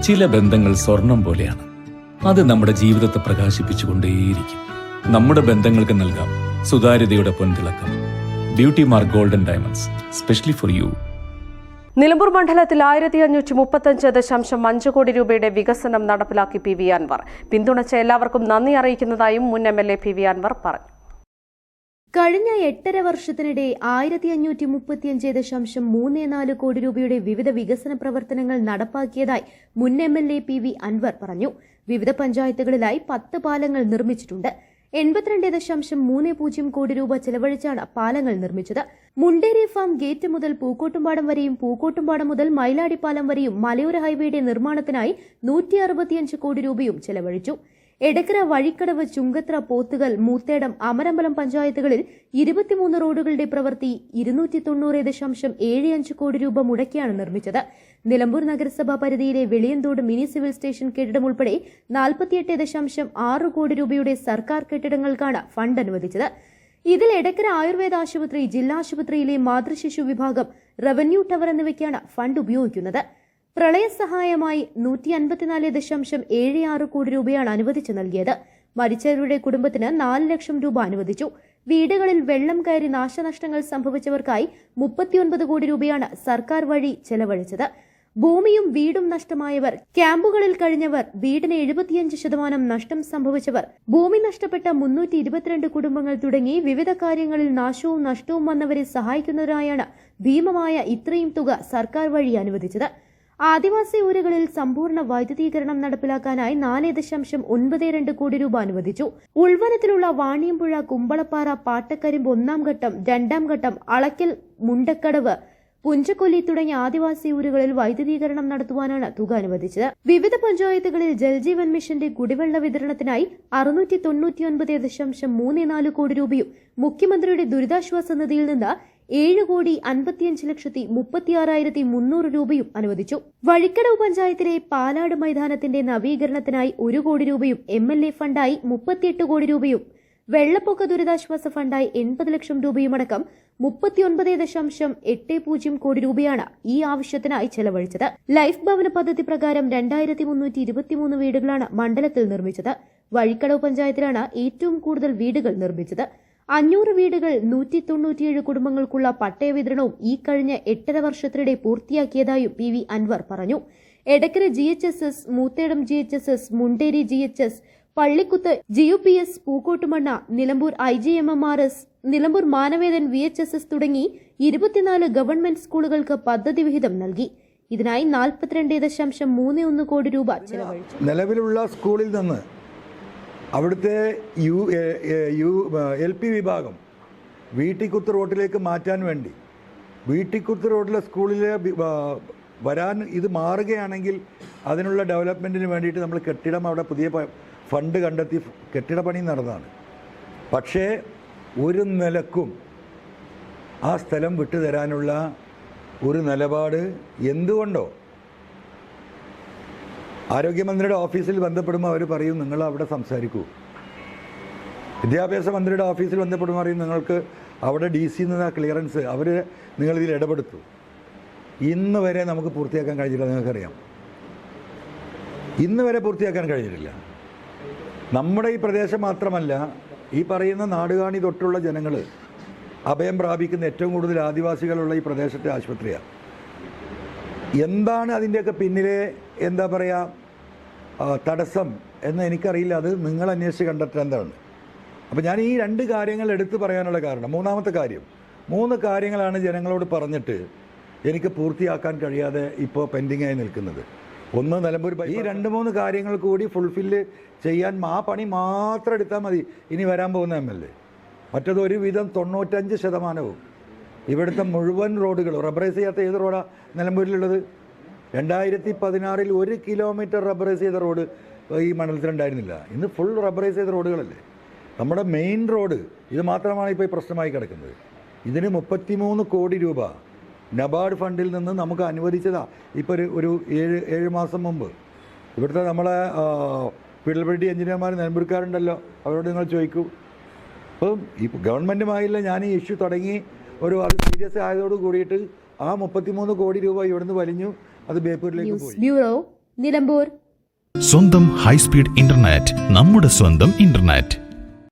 ചില ബന്ധങ്ങൾ സ്വർണം പോലെയാണ്. അത് നമ്മുടെ ജീവിതത്തെ പ്രകാശിപ്പിച്ചുകൊണ്ടേയിരിക്കും. നമ്മുടെ ബന്ധങ്ങൾക്ക് നൽകാം സുതാര്യതയുടെ പൊൻതിളക്കം. Beauty mark golden diamonds, specially for you. Nilambur മണ്ഡലത്തിൽ 1535.5 കോടി രൂപയുടെ വികസനം നടപ്പിലാക്കി പി വി അൻവർ. പിന്തുണച്ച എല്ലാവർക്കും നന്ദി അറിയിക്കുന്നതായും മുൻ MLA പി വി അൻവർ പറഞ്ഞു. കഴിഞ്ഞ 8.5 വർഷത്തിനിടെ 1535.34 കോടി രൂപയുടെ വിവിധ വികസന പ്രവർത്തനങ്ങൾ നടപ്പാക്കിയതായി മുൻ MLA പി വി അൻവർ പറഞ്ഞു. വിവിധ പഞ്ചായത്തുകളിലായി 10 പാലങ്ങൾ നിർമ്മിച്ചിട്ടുണ്ട്. 82.30 കോടി രൂപ ചെലവഴിച്ചാണ് പാലങ്ങൾ നിർമ്മിച്ചത്. മുണ്ടേരി ഫാം ഗേറ്റ് മുതൽ പൂക്കോട്ടുംപാടം വരെയും പൂക്കോട്ടുംപാടം മുതൽ മയിലാടിപ്പാലം വരെയും മലയോര ഹൈവേയുടെ നിർമ്മാണത്തിനായി 165 കോടി രൂപയും ചെലവഴിച്ചു. എടക്കര, വഴിക്കടവ്, ചുങ്കത്ര, പോത്തുകൽ, മൂത്തേടം, അമരമ്പലം പഞ്ചായത്തുകളിൽ 23 റോഡുകളുടെ പ്രവൃത്തി 290.75 കോടി രൂപ മുടക്കിയാണ് നിർമ്മിച്ചത്. നിലമ്പൂർ നഗരസഭാ പരിധിയിലെ വെളിയന്തോട് മിനി സിവിൽ സ്റ്റേഷൻ കെട്ടിടം ഉൾപ്പെടെ 48.6 കോടി രൂപയുടെ സർക്കാർ കെട്ടിടങ്ങൾക്കാണ് ഫണ്ട് അനുവദിച്ചത്. ഇതിൽ എടക്കര ആയുർവേദ ആശുപത്രി, ജില്ലാ ആശുപത്രിയിലെ മാതൃശിശു വിഭാഗം, റവന്യൂ ടവർ എന്നിവയ്ക്കാണ് ഫണ്ട് ഉപയോഗിക്കുന്നത്. പ്രളയസഹായമായി 154.76 കോടി രൂപയാണ് അനുവദിച്ചു നൽകിയത്. മരിച്ചവരുടെ കുടുംബത്തിന് 4 ലക്ഷം രൂപ അനുവദിച്ചു. വീടുകളിൽ വെള്ളം കയറി നാശനഷ്ടങ്ങൾ സംഭവിച്ചവർക്കായി 39 കോടി രൂപയാണ് സർക്കാർ വഴി ചെലവഴിച്ചത്. ഭൂമിയും വീടും നഷ്ടമായവർ, ക്യാമ്പുകളിൽ കഴിഞ്ഞവർ, വീടിന് 75% നഷ്ടം സംഭവിച്ചവർ, ഭൂമി നഷ്ടപ്പെട്ട 322 കുടുംബങ്ങൾ തുടങ്ങി വിവിധ കാര്യങ്ങളിൽ നാശവും നഷ്ടവും വന്നവരെ സഹായിക്കുന്നതിനായാണ് ഭീമമായ ഇത്രയും തുക സർക്കാർ വഴി അനുവദിച്ചത്. ആദിവാസി ഊരുകളിൽ സമ്പൂർണ്ണ വൈദ്യുതീകരണം നടപ്പിലാക്കാനായി 4.92 കോടി രൂപ അനുവദിച്ചു. ഉൾവനത്തിലുള്ള വാണിയമ്പുഴ, കുമ്പളപ്പാറ, പാട്ടക്കരിമ്പ് 1ാം ഘട്ടം, 2ാം ഘട്ടം, അളക്കൽ, മുണ്ടക്കടവ്, പുഞ്ചക്കൊല്ലി തുടങ്ങിയ ആദിവാസി ഊരുകളിൽ വൈദ്യുതീകരണം നടത്തുവാനാണ് തുക അനുവദിച്ചത്. വിവിധ പഞ്ചായത്തുകളിൽ ജൽജീവൻ മിഷന്റെ കുടിവെള്ള വിതരണത്തിനായി 699.34 കോടി രൂപയും മുഖ്യമന്ത്രിയുടെ ദുരിതാശ്വാസ നിധിയിൽ നിന്ന് 7,55,36,300 രൂപയും അനുവദിച്ചു. വഴിക്കടവ് പഞ്ചായത്തിലെ പാലാട് മൈതാനത്തിന്റെ നവീകരണത്തിനായി 1 കോടി രൂപയും MLA ഫണ്ടായി 38 കോടി രൂപയും വെള്ളപ്പൊക്ക ദുരിതാശ്വാസ ഫണ്ടായി 80 ലക്ഷം രൂപയുമടക്കം 39.80 കോടി രൂപയാണ് ഈ ആവശ്യത്തിനായി ചെലവഴിച്ചത്. ലൈഫ് ഭവന പദ്ധതി പ്രകാരം 2323 വീടുകളാണ് മണ്ഡലത്തിൽ നിർമ്മിച്ചത്. വഴിക്കടവ് പഞ്ചായത്തിലാണ് ഏറ്റവും കൂടുതൽ വീടുകൾ നിർമ്മിച്ചത്. 500 വീടുകൾ, 197 കുടുംബങ്ങൾക്കുള്ള പട്ടയ വിതരണവും ഈ കഴിഞ്ഞ 8.5 വർഷത്തിനിടെ പൂർത്തിയാക്കിയതായും പി വി അൻവർ പറഞ്ഞു. Edakkara GHSS, Moothedam GHSS, Munderi GHS, Pallikkuth GUPS, Pookottumanna, Nilambur IGMMRS, Nilambur Manavedan VHSS തുടങ്ങി 24 ഗവൺമെന്റ് സ്കൂളുകൾക്ക് പദ്ധതി വിഹിതം നൽകി. ഇതിനായി 42.31 കോടി രൂപ ചെലവഴിച്ചു. നിലവിലുള്ള സ്കൂളിൽ നിന്ന് അവിടുത്തെ LP വിഭാഗം വീട്ടിക്കുത്ത് റോഡിലേക്ക് മാറ്റാൻ വേണ്ടി, വീട്ടിക്കുത്ത് റോഡിലെ സ്കൂളിലെ വരാൻ ഇത് മാറുകയാണെങ്കിൽ അതിനുള്ള ഡെവലപ്മെൻറ്റിന് വേണ്ടിയിട്ട് നമ്മൾ കെട്ടിടം അവിടെ പുതിയ ഫണ്ട് കണ്ടെത്തി കെട്ടിട പണി നടന്നതാണ്. പക്ഷേ ഒരു നിലക്കും ആ സ്ഥലം വിട്ടു തരാനുള്ള ഒരു നിലപാട് എന്തുകൊണ്ടോ ആരോഗ്യമന്ത്രിയുടെ ഓഫീസിൽ ബന്ധപ്പെടുമ്പോൾ അവർ പറയും നിങ്ങൾ അവിടെ സംസാരിക്കൂ. വിദ്യാഭ്യാസ മന്ത്രിയുടെ ഓഫീസിൽ ബന്ധപ്പെടുമ്പോൾ പറയും നിങ്ങൾക്ക് അവിടെ DC നിന്ന് ക്ലിയറൻസ് അവർ നിങ്ങളിതിൽ ഇടപെടുത്തു. ഇന്ന് വരെ നമുക്ക് പൂർത്തിയാക്കാൻ കഴിഞ്ഞില്ല. നിങ്ങൾക്കറിയാം, ഇന്ന് വരെ പൂർത്തിയാക്കാൻ കഴിഞ്ഞിട്ടില്ല. നമ്മുടെ ഈ പ്രദേശം മാത്രമല്ല, ഈ പറയുന്ന നാടുകാണി തൊട്ടുള്ള ജനങ്ങൾ അഭയം പ്രാപിക്കുന്ന ഏറ്റവും കൂടുതൽ ആദിവാസികളുള്ള ഈ പ്രദേശത്തെ ആശുപത്രിയാണ്. എന്താണ് അതിൻ്റെയൊക്കെ പിന്നിലെ എന്താ പറയുക തടസ്സം എന്ന് എനിക്കറിയില്ല. അത് നിങ്ങൾ അന്വേഷിച്ച് കണ്ടെത്താൻ എന്താണ്. അപ്പോൾ ഞാൻ ഈ 2 കാര്യങ്ങൾ എടുത്തു പറയാനുള്ള കാരണം, 3ാമത്തെ കാര്യം, 3 കാര്യങ്ങളാണ് ജനങ്ങളോട് പറഞ്ഞിട്ട് എനിക്ക് പൂർത്തിയാക്കാൻ കഴിയാതെ ഇപ്പോൾ പെൻഡിങ്ങായി നിൽക്കുന്നത്. ഒന്ന്, നിലമ്പൂർ. ഈ 2-3 കാര്യങ്ങൾ കൂടി ഫുൾഫില്ല് ചെയ്യാൻ ആ പണി മാത്രം എടുത്താൽ മതി ഇനി വരാൻ പോകുന്ന MLA. മറ്റത് ഒരുവിധം 95% ഇവിടുത്തെ മുഴുവൻ റോഡുകളും റബ്ബറൈസ് ചെയ്യാത്ത ഏത് റോഡാണ് നിലമ്പൂരിലുള്ളത്? 2016 1 കിലോമീറ്റർ റബ്ബറൈസ് ചെയ്ത റോഡ് ഈ മണ്ഡലത്തിലുണ്ടായിരുന്നില്ല. ഇന്ന് ഫുൾ റബ്ബറൈസ് ചെയ്ത റോഡുകളല്ലേ. നമ്മുടെ മെയിൻ റോഡ് ഇത് മാത്രമാണ് ഇപ്പോൾ ഈ പ്രശ്നമായി കിടക്കുന്നത്. ഇതിന് 33 കോടി രൂപ നബാർഡ് ഫണ്ടിൽ നിന്ന് നമുക്ക് അനുവദിച്ചതാണ്. ഇപ്പോൾ ഒരു 7 മാസം മുമ്പ് ഇവിടുത്തെ നമ്മളെ ഫീൽഡ് എഞ്ചിനീയർമാർ നിലമ്പൂർക്കാരുണ്ടല്ലോ, അവരോട് നിങ്ങൾ ചോദിക്കൂ. അപ്പം ഈ ഗവൺമെൻറ്റുമായില്ല ഞാൻ ഈ ഇഷ്യൂ തുടങ്ങി ഒരു സീരിയസ് ആയതോട് കൂടിയിട്ട് ആ 33 കോടി രൂപ ഇവിടുന്ന് വലിഞ്ഞു, അത് ബേപ്പൂരിലേക്ക് പോയി. നിലമ്പൂർ. സ്വന്തം ഹൈസ്പീഡ് ഇന്റർനെറ്റ്, നമ്മുടെ സ്വന്തം ഇന്റർനെറ്റ്.